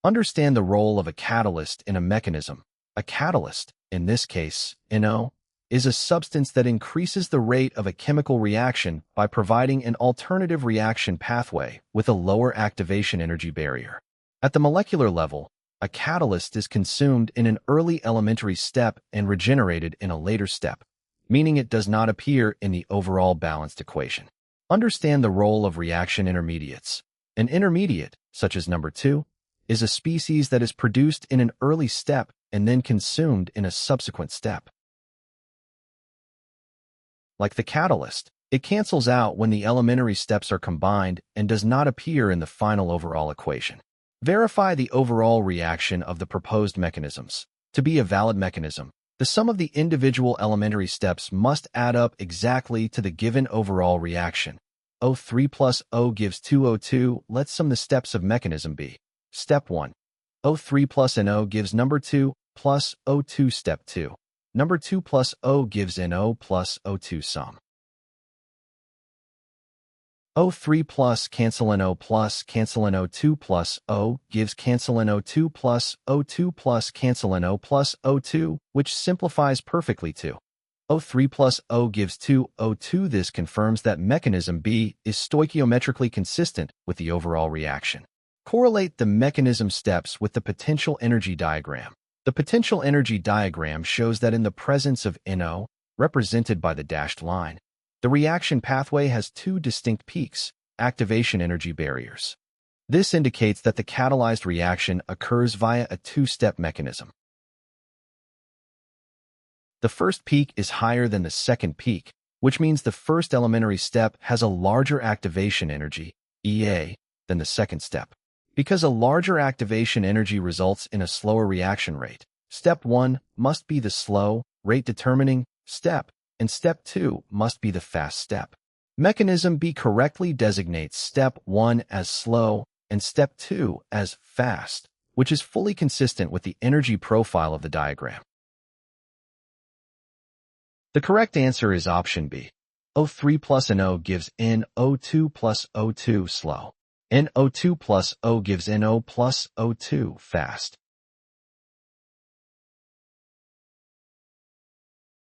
Understand the role of a catalyst in a mechanism. A catalyst, in this case, NO, is a substance that increases the rate of a chemical reaction by providing an alternative reaction pathway with a lower activation energy barrier. At the molecular level, a catalyst is consumed in an early elementary step and regenerated in a later step, meaning it does not appear in the overall balanced equation. Understand the role of reaction intermediates. An intermediate, such as number 2, is a species that is produced in an early step and then consumed in a subsequent step. Like the catalyst, it cancels out when the elementary steps are combined and does not appear in the final overall equation. Verify the overall reaction of the proposed mechanisms. To be a valid mechanism, the sum of the individual elementary steps must add up exactly to the given overall reaction. O3 plus O gives 2O2. Let's sum the steps of mechanism B. Step 1. O3 plus NO gives number 2 plus O2. Step 2. Number 2 plus O gives NO plus O2 sum. O3 plus cancel NO plus cancel NO2 plus O gives cancel NO2 plus O2 plus cancel NO plus O2, which simplifies perfectly to O3 plus O gives 2O2. This confirms that mechanism B is stoichiometrically consistent with the overall reaction. Correlate the mechanism steps with the potential energy diagram. The potential energy diagram shows that in the presence of NO, represented by the dashed line, the reaction pathway has two distinct peaks, activation energy barriers. This indicates that the catalyzed reaction occurs via a two-step mechanism. The first peak is higher than the second peak, which means the first elementary step has a larger activation energy, EA, than the second step. Because a larger activation energy results in a slower reaction rate, step 1 must be the slow, rate-determining step, and step 2 must be the fast step. Mechanism B correctly designates step 1 as slow and step 2 as fast, which is fully consistent with the energy profile of the diagram. The correct answer is option B. O3 plus NO gives NO2 plus O2 slow. NO2 plus O gives NO plus O2 fast.